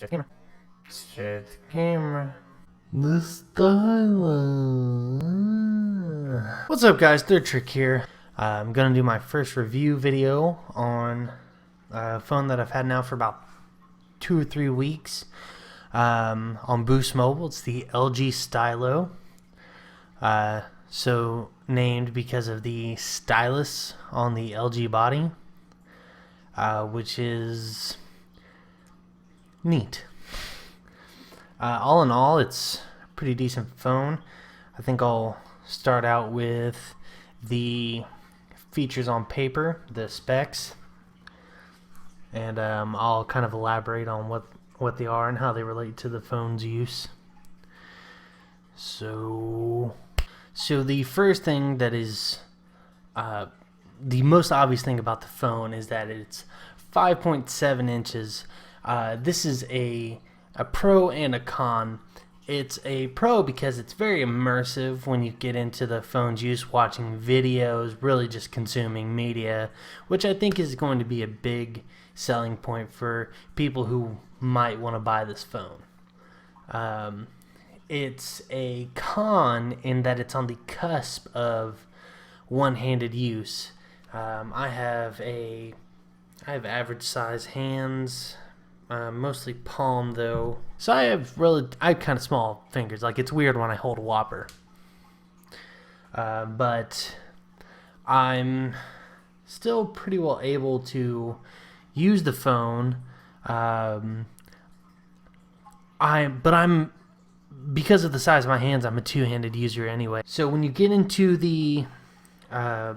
camera. Straight camera. The Stylo. What's up, guys? Third Trick here. I'm gonna do my first review video on a phone that I've had now for about 2 or 3 weeks. On Boost Mobile, it's the LG Stylo. So named because of the stylus on the LG body, which is neat. All in all, it's a pretty decent phone. I think I'll start out with the features on paper, the specs, and I'll kind of elaborate on what they are and how they relate to the phone's use. So the first thing that is the most obvious thing about the phone is that it's 5.7 inches. This is a pro and a con. It's a pro because it's very immersive when you get into the phone's use, watching videos, really just consuming media, which I think is going to be a big selling point for people who might want to buy this phone. It's a con in that it's on the cusp of one-handed use. I have average size hands, mostly palm though, so I have kind of small fingers. Like, it's weird when I hold a Whopper, but I'm still pretty well able to use the phone. Because of the size of my hands, I'm a two-handed user anyway. So when you get into the, I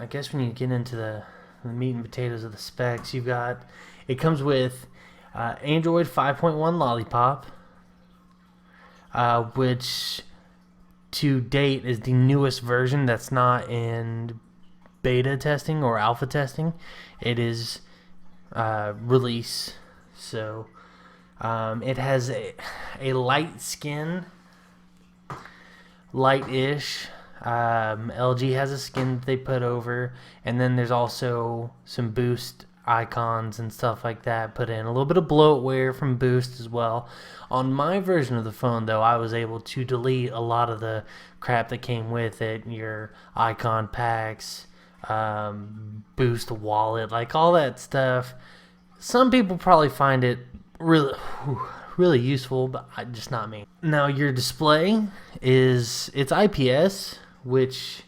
guess when you get into the meat and potatoes of the specs, it comes with Android 5.1 Lollipop, which to date is the newest version that's not in beta testing or alpha testing. It is release, so it has a light skin, light-ish. LG has a skin that they put over, and then there's also some Boost icons and stuff like that put in. A little bit of bloatware from Boost as well. On my version of the phone, though, I was able to delete a lot of the crap that came with it, your icon packs, Boost wallet, like all that stuff. Some people probably find it really useful, but just not me. Now, your display it's IPS, which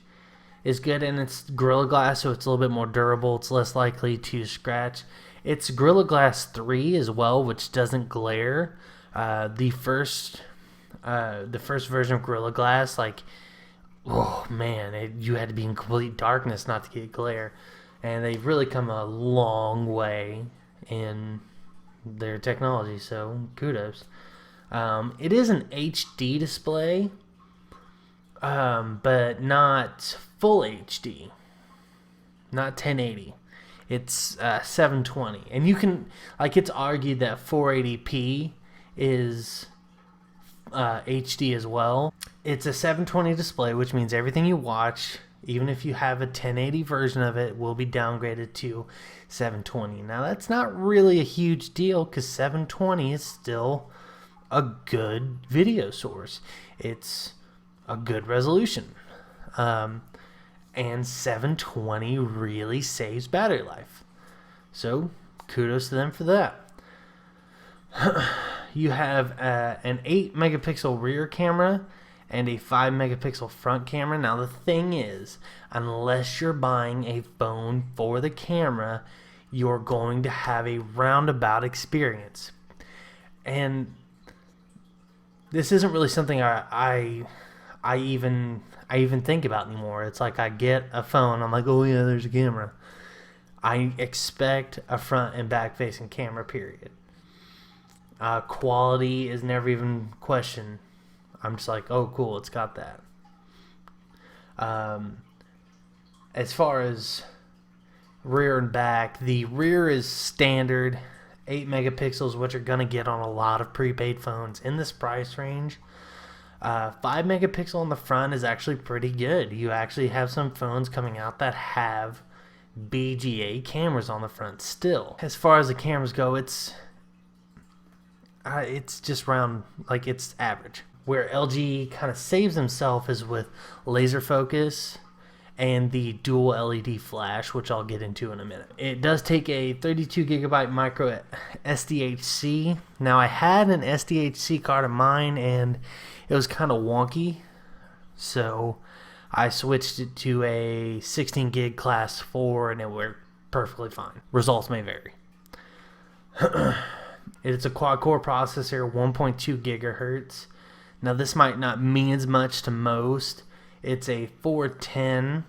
is good, and it's Gorilla Glass, so it's a little bit more durable. It's less likely to scratch. It's Gorilla Glass 3 as well, which doesn't glare. The first version of Gorilla Glass, like, oh man, you had to be in complete darkness not to get glare, and they've really come a long way in their technology, so kudos. It is an HD display, but not full HD, not 1080. It's 720, and you can, like, it's argued that 480p is HD as well. It's a 720 display, which means everything you watch, even if you have a 1080 version of it, will be downgraded to 720. Now, that's not really a huge deal because 720 is still a good video source. It's a good resolution. And 720 really saves battery life. So, kudos to them for that. You have an 8 megapixel rear camera and a 5 megapixel front camera. Now, the thing is, unless you're buying a phone for the camera, you're going to have a roundabout experience. And this isn't really something I even think about anymore. It's like I get a phone, I'm like, oh yeah, there's a camera. I expect a front and back facing camera, period. Quality is never even questioned. I'm just like, oh cool, it's got that. As far as rear and back, the rear is standard 8 megapixels, which you're gonna get on a lot of prepaid phones in this price range. 5 megapixel on the front is actually pretty good. You actually have some phones coming out that have BGA cameras on the front still. As far as the cameras go, it's it's just round, like it's average. Where LG kind of saves himself is with laser focus and the dual LED flash, which I'll get into in a minute. It does take a 32 gigabyte micro SDHC. Now I had an SDHC card of mine and it was kind of wonky, so I switched it to a 16 gig class 4 and it worked perfectly fine. Results may vary. It's a quad-core processor, 1.2 gigahertz. Now this might not mean as much to most. It's a 410.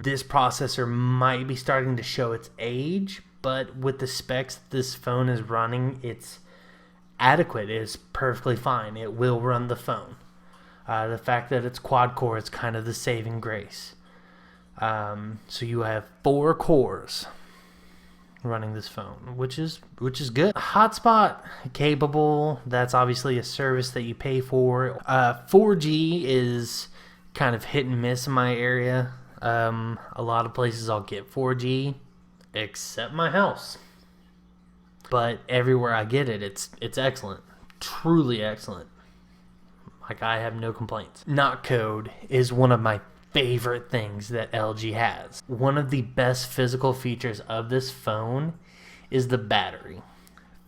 This processor might be starting to show its age, but with the specs this phone is running, it's adequate. It's perfectly fine. It will run the phone. The fact that it's quad-core is kind of the saving grace. So you have 4 cores running this phone, which is good. Hotspot capable. That's obviously a service that you pay for. 4G is kind of hit and miss in my area. A lot of places I'll get 4G, except my house. But everywhere I get it, it's excellent, truly excellent. Like, I have no complaints. Not code is one of my favorite things that LG has. One of the best physical features of this phone is the battery.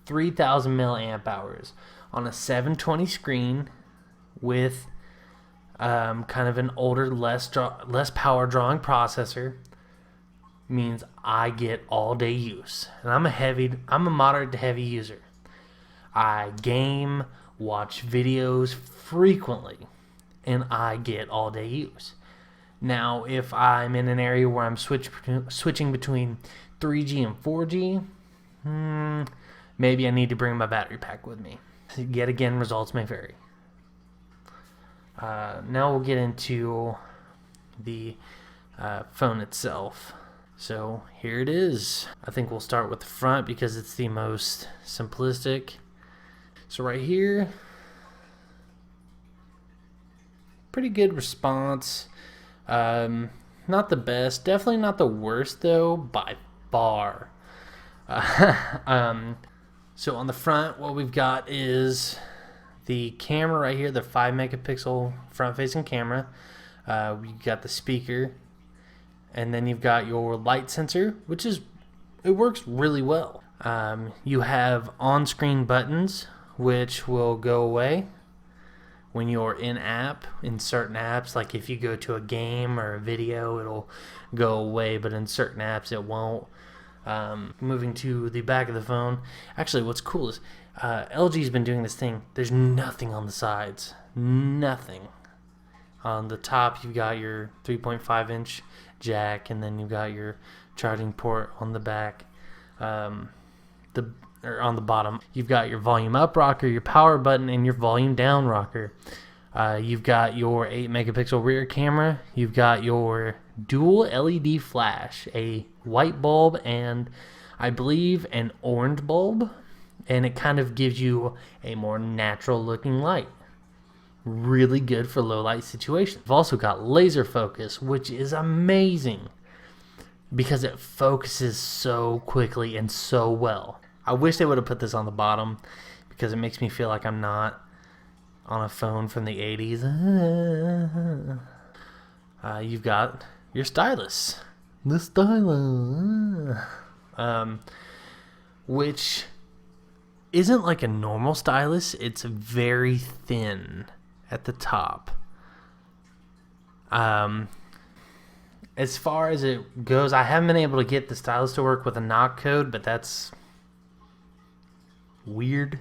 3,000 milliamp hours on a 720 screen with kind of an older, less power drawing processor means I get all day use. And I'm a moderate to heavy user. I game, watch videos frequently, and I get all day use. Now, if I'm in an area where I'm switching between 3G and 4G, maybe I need to bring my battery pack with me. Yet again, results may vary. Now we'll get into the phone itself. So here it is. I think we'll start with the front because it's the most simplistic. So right here, pretty good response. Not the best, definitely not the worst though, by far. So on the front, what we've got is the camera right here, the 5 megapixel front facing camera. We've got the speaker, and then you've got your light sensor, it works really well. You have on-screen buttons, which will go away when you're in certain apps. Like if you go to a game or a video, it'll go away, but in certain apps it won't. Moving to the back of the phone, actually what's cool is LG's been doing this thing. There's nothing on the sides, nothing. On the top you've got your 3.5 inch jack, and then you've got your charging port on the back. On the bottom you've got your volume up rocker, your power button, and your volume down rocker. You've got your 8 megapixel rear camera. You've got your dual LED flash, a white bulb and I believe an orange bulb, and it kind of gives you a more natural looking light. Really good for low light situations. You've also got laser focus, which is amazing because it focuses so quickly and so well. I wish they would have put this on the bottom because it makes me feel like I'm not on a phone from the 80s. You've got your stylus. The Stylo. Which isn't like a normal stylus. It's very thin at the top. As far as it goes, I haven't been able to get the stylus to work with a knock code, but that's weird.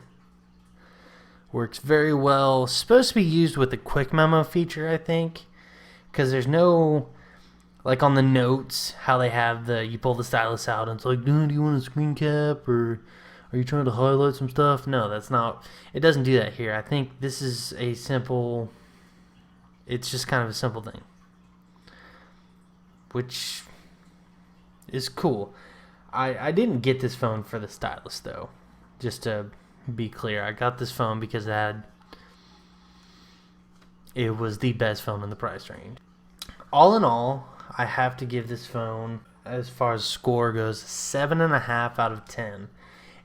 Works very well. Supposed to be used with the quick memo feature, I think, because there's no, like on the notes, how they have you pull the stylus out and it's like, do you want a screen cap, or are you trying to highlight some stuff? No, that's not, it doesn't do that here. I think this is it's just kind of a simple thing, which is cool. I didn't get this phone for the stylus though, just to be clear. I got this phone because it was the best phone in the price range. All in all, I have to give this phone, as far as score goes, 7.5 out of 10.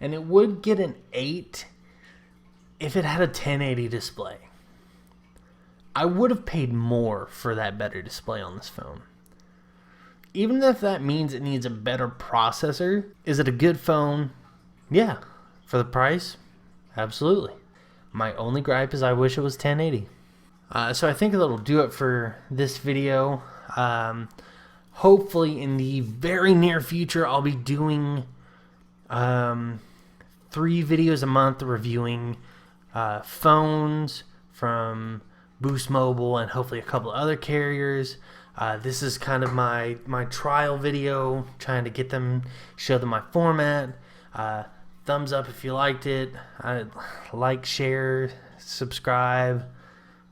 And it would get an 8 if it had a 1080 display, I would have paid more for that better display on this phone. Even if that means it needs a better processor, is it a good phone? Yeah. For the price? Absolutely. My only gripe is I wish it was 1080. So I think that'll do it for this video. Hopefully in the very near future, I'll be doing 3 videos a month reviewing phones from Boost Mobile and hopefully a couple of other carriers. This is kind of my trial video, trying to get them, show them my format. Thumbs up if you liked it. Like, share, subscribe,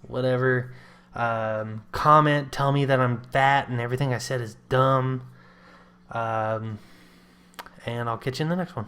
whatever. Comment, tell me that I'm fat and everything I said is dumb. And I'll catch you in the next one.